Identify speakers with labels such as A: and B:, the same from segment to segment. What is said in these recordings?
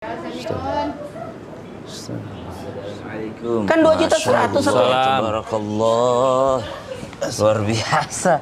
A: Assalamualaikum.
B: Kan 2.100.000 satu.
A: Barakallah. Luar biasa.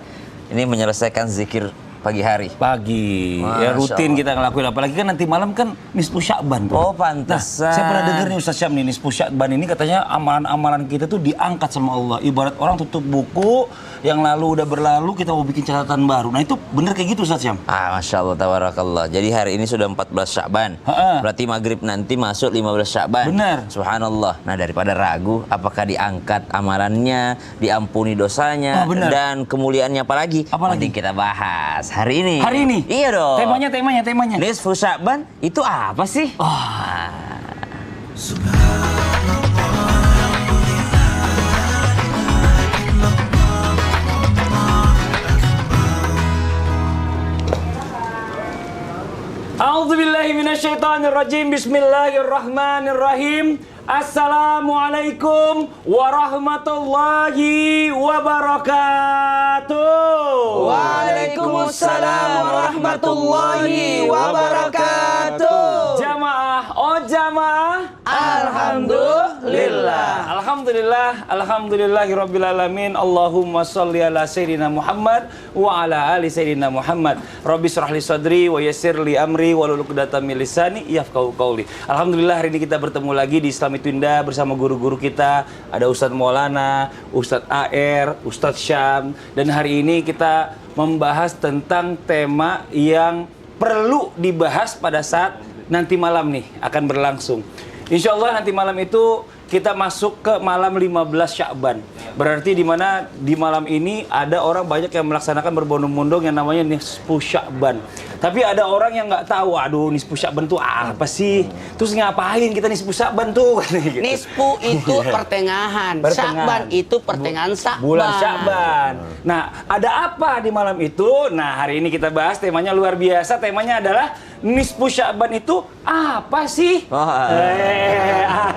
A: Ini menyelesaikan zikir pagi hari.
C: Pagi, ya
A: Masya
C: rutin
A: Allah.
C: kita ngelakuin. Apalagi kan nanti malam kan nisfu Sya'ban tuh.
A: Oh, pantesan.
C: Nah, saya pernah dengar nih Ustaz Syam nih, nisfu Sya'ban ini katanya amalan-amalan kita tuh diangkat sama Allah. Ibarat orang tutup buku yang lalu udah berlalu, kita mau bikin catatan baru. Nah itu bener kayak gitu Ustaz Syam?
A: Masya Allah, tabarakallah. Jadi hari ini sudah 14 Sya'ban.
C: Ha-ha.
A: Berarti maghrib nanti masuk 15 Sya'ban.
C: Benar.
A: Subhanallah. Nah, daripada ragu, apakah diangkat amalannya, diampuni dosanya,
C: benar.
A: dan kemuliaannya apalagi?
C: Apa lagi?
A: Nanti kita bahas hari ini.
C: Hari ini?
A: Iya dong.
C: Temanya.
A: Nisfu Sya'ban itu apa sih?
C: A'udzubillahi minasyaitonirrajim. Bismillahirrahmanirrahim. Assalamualaikum warahmatullahi wabarakatuh.
B: Waalaikumsalam warahmatullahi wabarakatuh.
C: Jamaah, oh jamaah.
B: Alhamdulillah.
C: Alhamdulillahirabbil alamin. Allahumma shalli ala sayyidina Muhammad wa ala ali sayyidina Muhammad. Rabbi shrah li sadri wa yassir li amri wahlul 'uqdatam min lisani yafqahu qawli. Alhamdulillah hari ini kita bertemu lagi di Islami Tunda bersama guru-guru kita. Ada Ustadz Maulana, Ustadz AR, Ustadz Syam, dan hari ini kita membahas tentang tema yang perlu dibahas pada saat nanti malam nih akan berlangsung. Insya Allah nanti malam itu kita masuk ke malam 15 Sya'ban. Berarti di mana di malam ini ada orang banyak yang melaksanakan berbondong-bondong yang namanya nisfu Sya'ban. Tapi ada orang yang nggak tahu, aduh nisfu Sya'ban itu apa sih? Terus ngapain kita nisfu Sya'ban tuh? Gitu.
B: Nisfu itu pertengahan. Sya'ban itu pertengahan Sya'ban.
C: Bulan Sya'ban. Nah, ada apa di malam itu? Nah, hari ini kita bahas temanya luar biasa. Temanya adalah nisfu Sya'ban itu apa sih?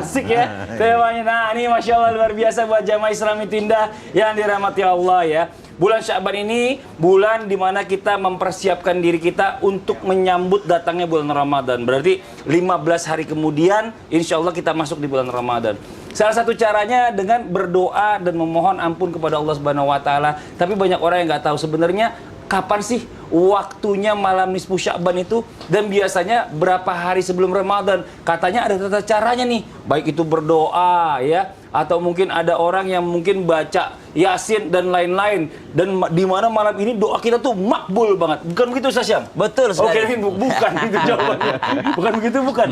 C: Asik ya temanya. Nah, ini Masya Allah luar biasa buat jamaah Islami Tindah yang dirahmati Allah ya. Bulan Sya'ban ini bulan dimana kita mempersiapkan diri kita untuk menyambut datangnya bulan Ramadan. Berarti 15 hari kemudian insya Allah kita masuk di bulan Ramadan. Salah satu caranya dengan berdoa dan memohon ampun kepada Allah Subhanahu wa taala. Tapi banyak orang yang nggak tahu sebenarnya kapan sih waktunya malam nisfu Sya'ban itu, dan biasanya berapa hari sebelum Ramadan. Katanya ada tata caranya nih, baik itu berdoa ya, atau mungkin ada orang yang mungkin baca Yasin dan lain-lain, dan di mana malam ini doa kita tuh makbul banget. Bukan begitu Ustaz Syam?
A: Betul sekali.
C: Oke, bukan itu jawabannya. Bukan begitu, bukan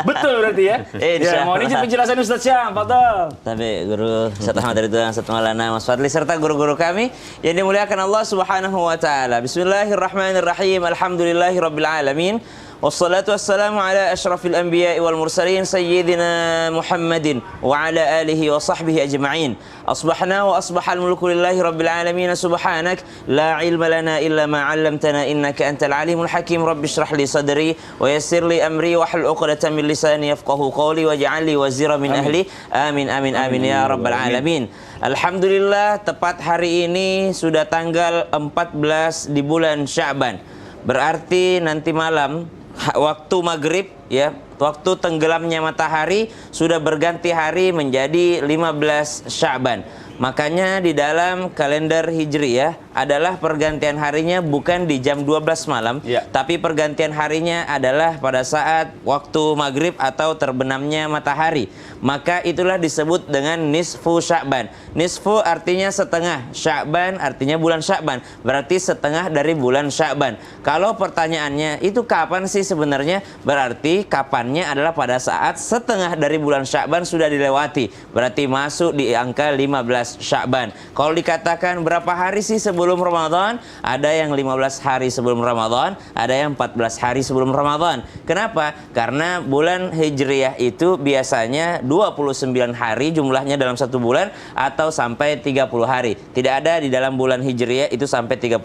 C: betul berarti ya. Ya, mohon izin penjelasan Ustaz Syam, fadhal.
A: Tapi guru Ustaz Ahmad Ridwan, Ustaz Maulana, Mas Fadli serta guru-guru kami yang dimuliakan Allah Subhanahu wa taala. Bismillahirrahmanirrahim. Alhamdulillahirabbil alamin. Wassalatu wassalamu ala asyrafil anbiya'i wal mursalin sayyidina Muhammadin wa ala alihi wa sahbihi ajma'in. Asbahna wa asbahal mulku lillahi rabbil alamin. Subhanak la ilma lana illa ma 'allamtana innaka antal alimul hakim. Rabbi shrah li sadri wa yassir li amri wahlul 'uqdatam min lisani yafqahu qawli waj'al li wazira min ahli. Amin amin amin ya rabbal alamin. Alhamdulillah, tepat hari ini sudah tanggal 14 di bulan Sya'ban. Berarti nanti malam waktu maghrib ya, waktu tenggelamnya matahari sudah berganti hari menjadi 15 Sya'ban. Makanya di dalam kalender Hijriyah adalah pergantian harinya bukan di jam 12 malam, tapi pergantian harinya adalah pada saat waktu maghrib atau terbenamnya matahari. Maka itulah disebut dengan nisfu Sya'ban. Nisfu artinya setengah, Sya'ban artinya bulan Sya'ban. Berarti setengah dari bulan Sya'ban. Kalau pertanyaannya itu kapan sih sebenarnya? Berarti kapannya adalah pada saat setengah dari bulan Sya'ban sudah dilewati. Berarti masuk di angka 15 Sya'ban. Kalau dikatakan berapa hari sih sebelum Ramadan? Ada yang 15 hari sebelum Ramadan, ada yang 14 hari sebelum Ramadan. Kenapa? Karena bulan Hijriyah itu biasanya 29 hari jumlahnya dalam satu bulan atau sampai 30 hari. Tidak ada di dalam bulan Hijriyah itu sampai 31.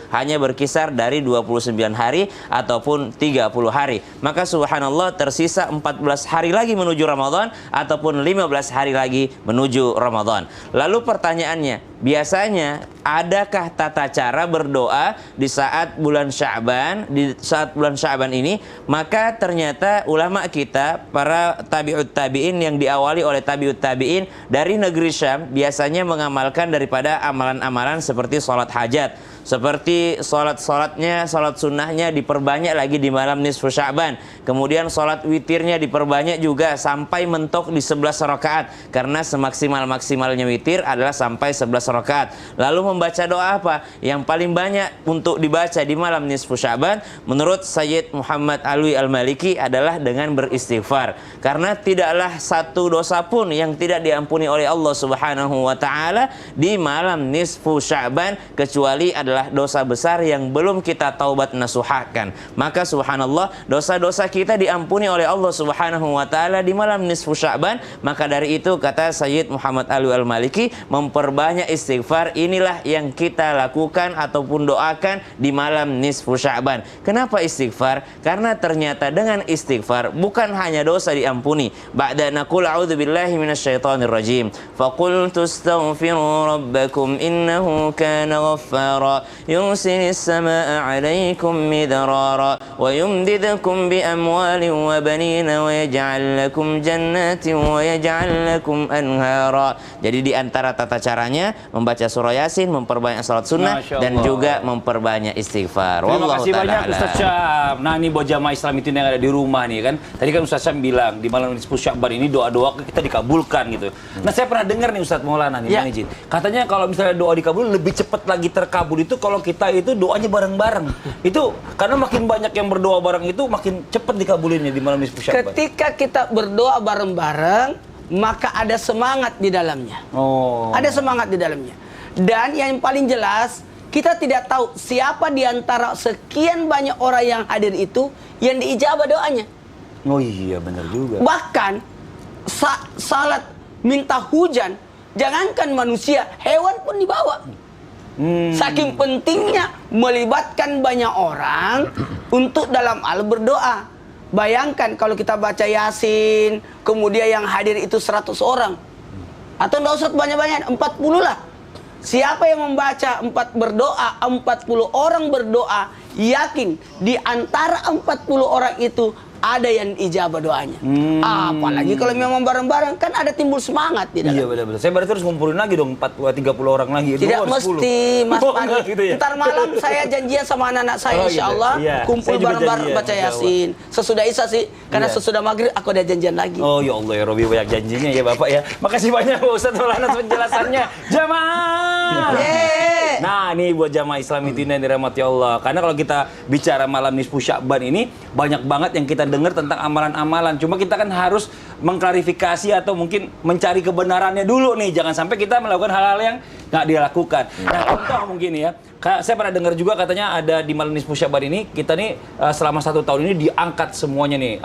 A: Hanya berkisar dari 29 hari ataupun 30 hari. Maka subhanallah tersisa 14 hari lagi menuju Ramadan ataupun 15 hari lagi menuju Ramadan. Lalu pertanyaannya, biasanya adakah tata cara berdoa di saat bulan Sya'ban? Di saat bulan Sya'ban ini, maka ternyata ulama kita, para tabi'ut tabi'in yang diawali oleh tabi'ut tabi'in dari negeri Syam, biasanya mengamalkan daripada amalan-amalan seperti sholat hajat, seperti sholat sunnahnya diperbanyak lagi di malam nisfu Sya'ban. Kemudian sholat witirnya diperbanyak juga sampai mentok di 11 rakaat, karena semaksimal-maksimalnya witir adalah sampai 11 rakaat. Lalu membaca doa apa? Yang paling banyak untuk dibaca di malam nisfu Sya'ban menurut Sayyid Muhammad Alwi Al-Maliki adalah dengan beristighfar. Karena tidaklah satu dosa pun yang tidak diampuni oleh Allah Subhanahu wa taala di malam nisfu Sya'ban kecuali adalah dosa besar yang belum kita taubat nasuhakan. Maka subhanallah, dosa-dosa kita diampuni oleh Allah Subhanahu wa taala di malam nisfu Sya'ban. Maka dari itu kata Sayyid Muhammad Alwi Al-Maliki, memperbanyak istighfar inilah yang kita lakukan ataupun doakan di malam nisfu Sya'ban. Kenapa istighfar? Karena ternyata dengan istighfar bukan hanya dosa diampuni. Ba'da naqul a'udzubillahi minasyaitonir rajim. Faqultu astaghfiru rabbakum innahu kana ghaffara yursilis samaa'a 'alaikum midrara wa yumdidukum bi amwalin wa banina wa yaj'al lakum jannatin wa yaj'al lakum anhara. Jadi di antara tata caranya membaca surah Yasin, memperbanyak salat sunnah, dan juga memperbanyak istighfar.
C: Terima kasih banyak Ustaz Syam. Nah, ini buat jamaah Islam itu yang ada di rumah nih kan. Tadi kan Ustaz Syam bilang di malam nisfu Sya'ban ini doa-doa kita dikabulkan gitu. Nah, saya pernah dengar nih Ustaz Maulana nih, Bang Ijin. Katanya kalau misalnya doa dikabul lebih cepat lagi terkabul itu kalau kita itu doanya bareng-bareng. Itu karena makin banyak yang berdoa bareng itu makin cepat dikabulinnya di malam nisfu Sya'ban.
B: Ketika kita berdoa bareng-bareng, maka ada semangat di dalamnya.
C: Oh.
B: Ada semangat di dalamnya. Dan yang paling jelas, kita tidak tahu siapa di antara sekian banyak orang yang hadir itu yang diijabah doanya.
C: Oh iya, benar juga.
B: Bahkan salat minta hujan, jangankan manusia, hewan pun dibawa. Saking pentingnya melibatkan banyak orang untuk dalam hal berdoa. Bayangkan kalau kita baca Yasin, kemudian yang hadir itu 100 orang. Atau enggak usah banyak-banyak, 40 lah. Siapa yang membaca 40 orang berdoa, yakin di antara 40 orang itu ada yang ijabah doanya. Apalagi kalau memang bareng-bareng, kan ada timbul semangat di dalam.
C: Iya, benar-benar. Saya berarti harus ngumpulin lagi dong 30 orang lagi.
B: Tidak mesti, Mas Pani.
C: Gitu ya?
B: Ntar malam saya janjian sama anak-anak saya, insya Allah,
C: gitu. Iya.
B: kumpul
C: Saya juga
B: bareng-bareng
C: janjian,
B: baca
C: insya Allah.
B: Yasin. Sesudah Isya sih, karena
C: Iya.
B: sesudah maghrib aku ada janjian lagi.
C: Oh ya Allah ya Robi, banyak janjinya ya Bapak ya. Makasih banyak Pak Ustadz Maulana penjelasannya. Jamaah.
B: Yeay.
C: Nah, ini buat jamaah Islam itu yang dirahmati Allah. Karena kalau kita bicara malam nisfu Sya'ban ini banyak banget yang kita dengar tentang amalan-amalan. Cuma kita kan harus mengklarifikasi atau mungkin mencari kebenarannya dulu nih. Jangan sampai kita melakukan hal-hal yang nggak dilakukan. Nah, contoh mungkin ya. Saya pernah dengar juga katanya ada di malam nisfu Sya'ban ini kita nih selama 1 tahun ini diangkat semuanya nih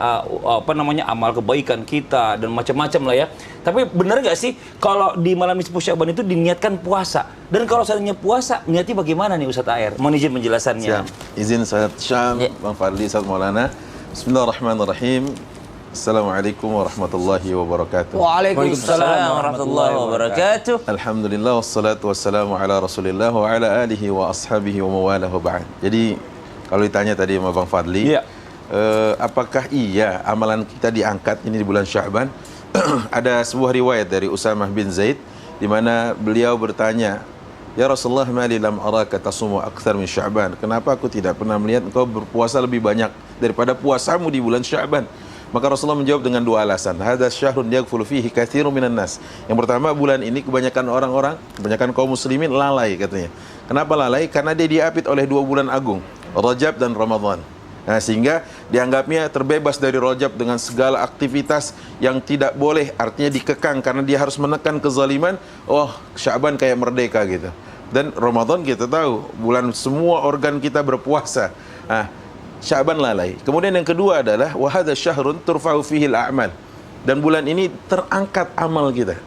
C: amal kebaikan kita dan macam-macam lah ya. Tapi benar nggak sih kalau di malam nisfu Sya'ban itu diniatkan puasa? Dan kalau seandainya puasa, niatnya bagaimana nih Ustadz Air? Mohon izin penjelasannya.
D: Siap. Izin Ustaz Syam, Bang Fadli, Ustaz Maulana. Bismillahirrahmanirrahim. Assalamualaikum warahmatullahi wabarakatuh.
B: Waalaikumsalam.
A: warahmatullahi wabarakatuh.
D: Alhamdulillah wassalatu wassalamu ala Rasulillah wa ala alihi wa ashabihi wa mawalah wa ba'd. Jadi kalau ditanya tadi sama Bang Fadli,
C: Iya.
D: Apakah iya amalan kita diangkat ini di bulan Sya'ban? Ada sebuah riwayat dari Usamah bin Zaid di mana beliau bertanya, "Ya Rasulullah, ma li lam araka tasumu akthar min Sya'ban?" Kenapa aku tidak pernah melihat engkau berpuasa lebih banyak daripada puasamu di bulan Sya'ban? Maka Rasulullah menjawab dengan 2 alasan. Hadza syahrun yaghfulu fihi katsirun minan nas. Yang pertama, bulan ini kebanyakan orang-orang, kebanyakan kaum muslimin lalai katanya. Kenapa lalai? Karena dia diapit oleh 2 bulan agung, Rajab dan Ramadan. Nah, sehingga dianggapnya terbebas dari Rajab dengan segala aktivitas yang tidak boleh, artinya dikekang karena dia harus menekan kezaliman. Oh, Sya'ban kayak merdeka gitu. Dan Ramadan kita tahu, bulan semua organ kita berpuasa. Nah, Sya'ban lalai. Kemudian yang kedua adalah wa hadza syahrun turfa'u fihi al-a'mal. Dan bulan ini terangkat amal kita.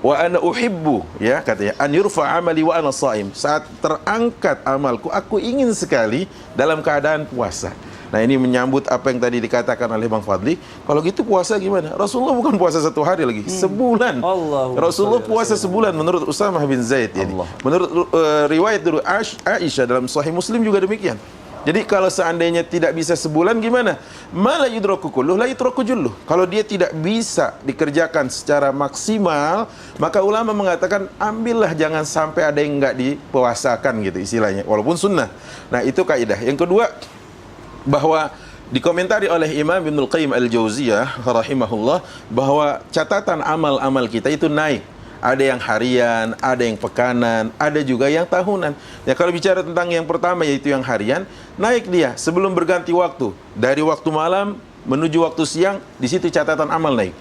D: Wa ana uhibbu, ya katanya, an yurfa amali wa ana shaim. Saat terangkat amalku, aku ingin sekali dalam keadaan puasa. Nah ini menyambut apa yang tadi dikatakan oleh Bang Fadli. Kalau gitu puasa gimana? Rasulullah bukan puasa 1 hari lagi, sebulan. Rasulullah puasa sebulan menurut Usamah bin Zaid ini. Menurut riwayat dulu Aisyah dalam Sahih Muslim juga demikian. Jadi kalau seandainya tidak bisa sebulan gimana? Mala yudraku kulluh la yutraku julluh. Kalau dia tidak bisa dikerjakan secara maksimal, maka ulama mengatakan ambillah, jangan sampai ada yang enggak dipuasakan gitu istilahnya, walaupun sunnah. Nah, itu kaidah. Yang kedua, bahwa dikomentari oleh Imam Ibnul Qayyim Al-Jauziyah rahimahullah bahwa catatan amal-amal kita itu naik. Ada yang harian, ada yang pekanan, ada juga yang tahunan. Ya kalau bicara tentang yang pertama yaitu yang harian, naik dia sebelum berganti waktu. Dari waktu malam menuju waktu siang, di situ catatan amal naik.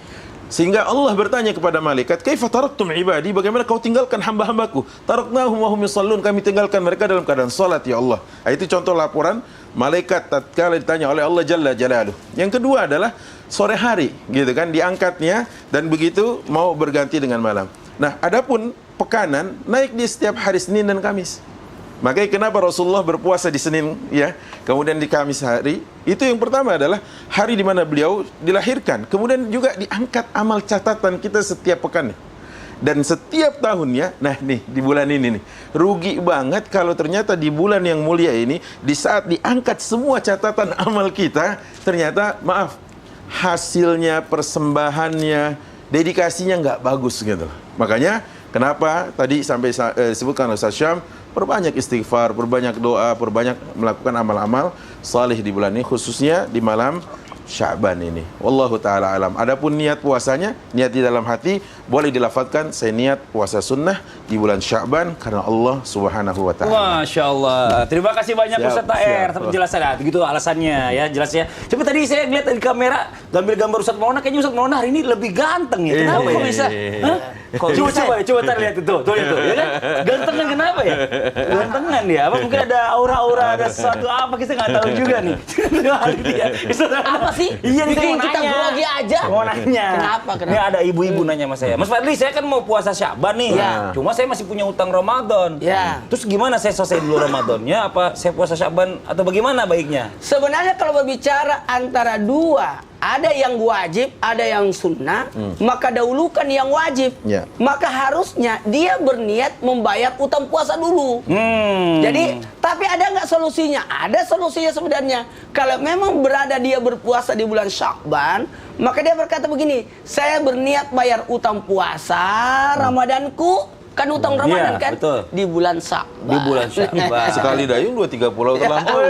D: Sehingga Allah bertanya kepada malaikat, "Kaifa taraktum ibadi? Bagaimana kau tinggalkan hamba-hambaku?" "Taraknahum wa hum yusallun." Kami tinggalkan mereka dalam keadaan salat ya Allah. Nah, itu contoh laporan malaikat tatkala ditanya oleh Allah Jalla Jalaluh. Yang kedua adalah sore hari, gitu kan, diangkatnya dan begitu mau berganti dengan malam. Nah, adapun pekanan naik di setiap hari Senin dan Kamis. Makanya kenapa Rasulullah berpuasa di Senin ya, kemudian di Kamis hari, itu yang pertama adalah hari di mana beliau dilahirkan. Kemudian juga diangkat amal catatan kita setiap pekan. Dan setiap tahunnya, nah nih di bulan ini nih, rugi banget kalau ternyata di bulan yang mulia ini, di saat diangkat semua catatan amal kita, ternyata maaf, hasilnya, persembahannya, dedikasinya nggak bagus gitu. Makanya kenapa tadi sampai sebutkan Ustaz Syam, perbanyak istighfar, perbanyak doa, perbanyak melakukan amal-amal salih di bulan ini, khususnya di malam Sya'ban ini. Wallahu ta'ala alam. Adapun niat puasanya, niat di dalam hati, boleh dilafadzkan, saya niat puasa sunnah di bulan Sya'ban karena Allah subhanahu wa ta'ala.
C: Masya Allah. Terima kasih banyak Ustaz Taher atas penjelasan. Nah, begitu alasannya ya, jelasnya. Coba tadi saya lihat di kamera, gambar gambar Ustaz Maulana, kayaknya Ustaz Maulana hari ini lebih ganteng ya. Kenapa kok bisa? Coba lihat itu. Tuh itu, ya kan? Gantengan kenapa ya? Gantengan ya. Apa mungkin ada aura-aura, ada sesuatu apa kita nggak tahu juga nih.
B: Apa sih?
C: Iya,
B: bikin kita grogi aja.
C: Mau nanya.
B: Kenapa?
C: Ini ada ibu-ibu nanya sama saya. Mas Fadli, saya kan mau puasa Sya'ban nih.
B: Ya.
C: Cuma saya masih punya utang Ramadan.
B: Ya.
C: Terus gimana saya selesai dulu Ramadannya? Apa saya puasa Sya'ban atau bagaimana baiknya?
B: Sebenarnya kalau berbicara antara dua, ada yang wajib, ada yang sunnah, maka dahulukan yang wajib.
D: Ya.
B: Maka harusnya dia berniat membayar utang puasa dulu. Jadi, tapi ada nggak solusinya? Ada solusinya sebenarnya. Kalau memang berada dia berpuasa di bulan Sya'ban, maka dia berkata begini, saya berniat bayar utang puasa Ramadanku. Kan utang Ramadan kan
C: betul.
B: di bulan Sya'ban.
C: Di bulan Sya'ban.
D: Sekali dayung 2-3 pulau terlampau.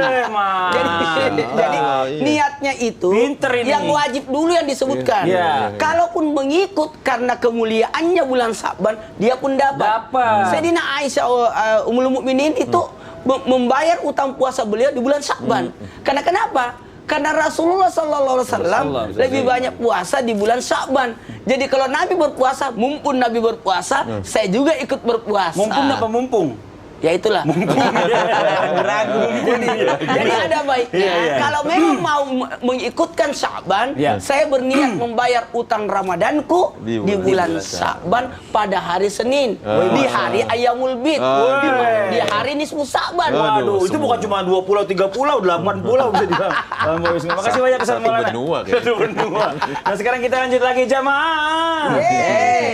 B: Jadi niatnya itu
C: Pinter ini.
B: yang wajib dulu yang disebutkan.
C: Iya.
B: Kalaupun mengikut karena kemuliaannya bulan Sya'ban, dia pun dapat. Sayyidina Aisyah Ummul Mukminin itu membayar utang puasa beliau di bulan Sya'ban. Karena kenapa? Karena Rasulullah SAW lebih banyak puasa di bulan Sya'ban. Jadi kalau Nabi berpuasa, mumpun Nabi berpuasa, saya juga ikut berpuasa.
C: Mumpung apa mumpung?
B: Ya itulah.
C: Ragu.
B: Jadi ada baiknya kalau memang mau mengikutkan Sya'ban, saya berniat membayar utang Ramadanku di bulan Sya'ban pada hari Senin, di hari Ayyamul Bid, di hari nisfu Sya'ban.
C: Waduh, itu bukan cuma 2 pulau, 3 pulau, 8 pulau bisa dibilang. Makasih banyak Ustaz Maulana. Satu benua. Nah, sekarang kita lanjut lagi jamaah.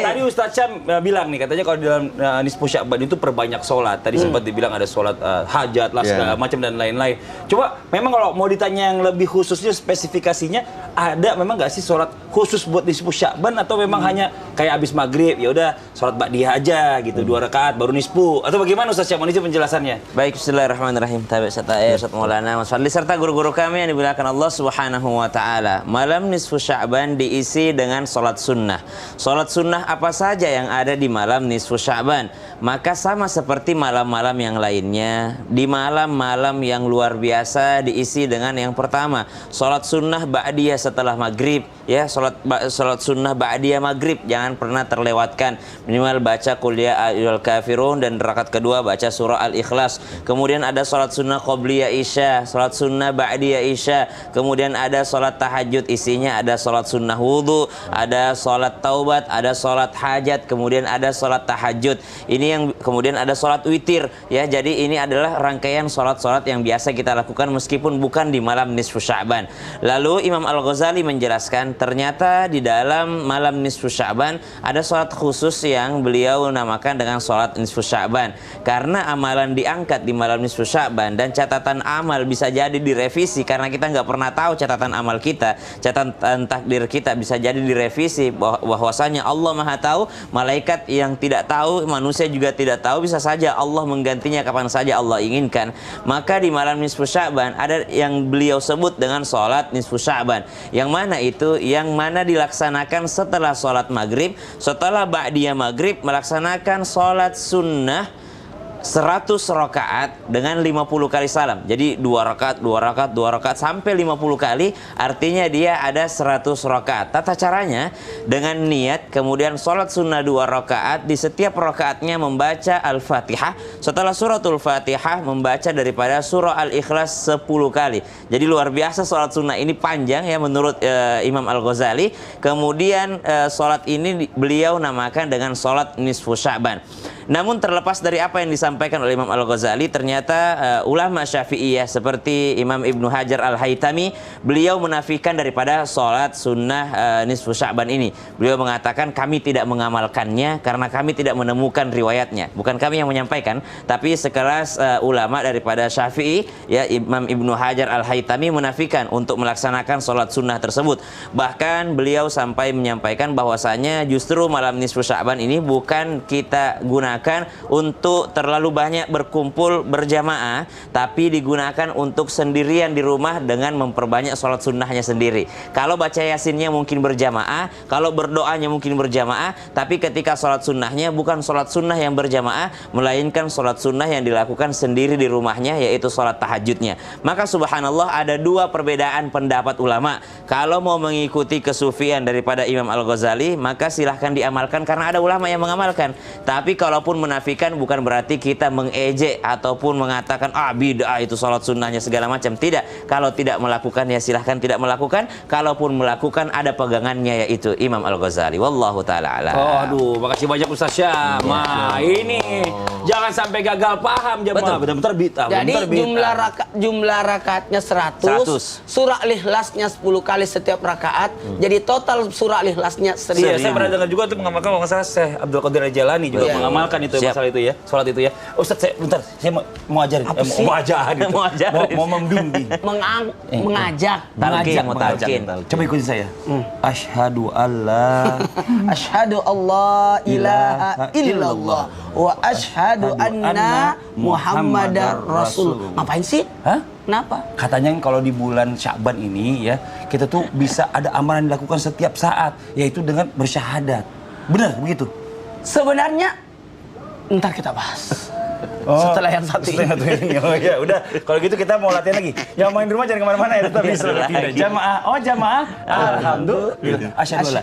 C: Tadi Ustaz Syam bilang nih, katanya kalau di dalam nisfu Sya'ban itu perbanyak sholat. Tadi sempat dibilang ada sholat hajat lah segala macam dan lain-lain. Coba memang kalau mau ditanya yang lebih khususnya spesifikasinya, ada memang nggak sih sholat khusus buat nisfu Sya'ban atau memang hanya kayak abis maghrib ya udah sholat ba'diyah aja gitu 2 rakaat baru nisfu atau bagaimana Ustaz Syam? Ini penjelasannya.
A: Baik, bismillahirrahmanirrahim. Tabi Ustaz Maulana Mas Fadli serta guru-guru kami yang dimuliakan Allah Subhanahu wa taala. Malam nisfu Sya'ban diisi dengan sholat sunnah. Sholat sunnah apa saja yang ada di malam nisfu Sya'ban? Maka sama seperti malam-malam yang lainnya, di malam-malam yang luar biasa diisi dengan yang pertama, sholat sunnah ba'diyah setelah maghrib, ya, sholat sunnah ba'diyah maghrib, jangan jangan pernah terlewatkan. Minimal baca Qul ya ayyuhal kafirun, dan rakaat kedua baca surah Al-Ikhlas. Kemudian ada sholat sunnah qobliyah isya, sholat sunnah ba'diyah isya. Kemudian ada sholat tahajud, isinya ada sholat sunnah wudhu, ada sholat taubat, ada sholat hajat, kemudian ada sholat tahajud. Ini yang kemudian ada sholat witir ya. Jadi ini adalah rangkaian sholat-sholat yang biasa kita lakukan meskipun bukan di malam nisfu Sya'ban. Lalu Imam Al-Ghazali menjelaskan ternyata di dalam malam nisfu Sya'ban ada sholat khusus yang beliau namakan dengan sholat nisfu Sya'ban. Karena amalan diangkat di malam nisfu Sya'ban dan catatan amal bisa jadi direvisi karena kita nggak pernah tahu catatan amal kita, catatan takdir kita bisa jadi direvisi. Bahwasanya Allah Maha Tahu, malaikat yang tidak tahu, manusia juga tidak tahu, bisa saja Allah menggantinya kapan saja Allah inginkan. Maka di malam nisfu Sya'ban ada yang beliau sebut dengan sholat nisfu Sya'ban. Yang mana itu? Yang mana dilaksanakan setelah sholat maghrib, setelah ba'diyah maghrib melaksanakan sholat sunnah 100 rakaat dengan 50 kali salam. Jadi 2 rakaat sampai 50 kali, artinya dia ada 100 rakaat. Tata caranya dengan niat, kemudian sholat sunnah 2 rakaat, di setiap rakaatnya membaca Al-Fatihah. Setelah suratul Fatihah membaca daripada surah Al-Ikhlas 10 kali. Jadi luar biasa sholat sunnah ini panjang ya menurut Imam Al-Ghazali. Kemudian sholat ini beliau namakan dengan sholat nisfu Sya'ban. Namun terlepas dari apa yang disampaikan oleh Imam Al-Ghazali, ternyata ulama Syafi'iyah seperti Imam Ibnu Hajar Al-Haytami, beliau menafikan daripada sholat sunnah nisfu Sya'ban ini. Beliau mengatakan kami tidak mengamalkannya karena kami tidak menemukan riwayatnya. Bukan kami yang menyampaikan, tapi sekelas ulama daripada Syafi'i, ya Imam Ibnu Hajar Al-Haytami menafikan untuk melaksanakan sholat sunnah tersebut. Bahkan beliau sampai menyampaikan bahwasanya justru malam nisfu Sya'ban ini bukan kita gunakan untuk terlalu banyak berkumpul berjamaah, tapi digunakan untuk sendirian di rumah dengan memperbanyak sholat sunnahnya sendiri. Kalau baca yasinnya mungkin berjamaah, kalau berdoanya mungkin berjamaah, tapi ketika sholat sunnahnya bukan sholat sunnah yang berjamaah, melainkan sholat sunnah yang dilakukan sendiri di rumahnya, yaitu sholat tahajudnya. Maka subhanallah ada 2 perbedaan pendapat ulama. Kalau mau mengikuti kesufian daripada Imam Al-Ghazali, maka silahkan diamalkan karena ada ulama yang mengamalkan. Tapi kalaupun menafikan bukan berarti kita mengejek ataupun mengatakan bid'ah itu sholat sunnahnya segala macam. Tidak. Kalau tidak melakukan ya silahkan tidak melakukan. Kalaupun melakukan ada pegangannya, yaitu Imam Al-Ghazali. Wallahu ta'ala a'lam.
C: Oh, aduh, makasih banyak Ustaz Syam. Ini jangan sampai gagal paham jemaah. Benar-benar bid'ah.
B: Jadi jumlah rakaatnya 100, surah Al-Ikhlasnya 10 kali setiap rakaat. Jadi total surah Al-Ikhlasnya 1000.
C: Iya, saya pernah dengar juga tuh mengamalkan, kalau nggak salah Syekh Abdul Qadir Al-Jailani juga mengamalkan itu masalah itu ya, sholat itu ya. Ustaz, saya mau ajarin. Mau membimbing.
B: Mengajak.
A: Talqin.
C: Coba ikutin saya. Asyhadu alla
B: ilaha illallah wa asyhadu anna Muhammadar Rasul. Ngapain sih?
C: Hah?
B: Kenapa?
C: Katanya kalau di bulan Sya'ban ini ya, kita tuh bisa ada amalan yang dilakukan setiap saat, yaitu dengan bersyahadat. Benar begitu?
B: Sebenarnya ntar kita bahas. Setelah yang satu ini.
C: Oh ya, udah. Kalau gitu kita mau latihan lagi. Yang main di rumah jangan kemana-mana ya, tetap di Jamaah. Jamaah. Alhamdulillah. Asyhadu alla.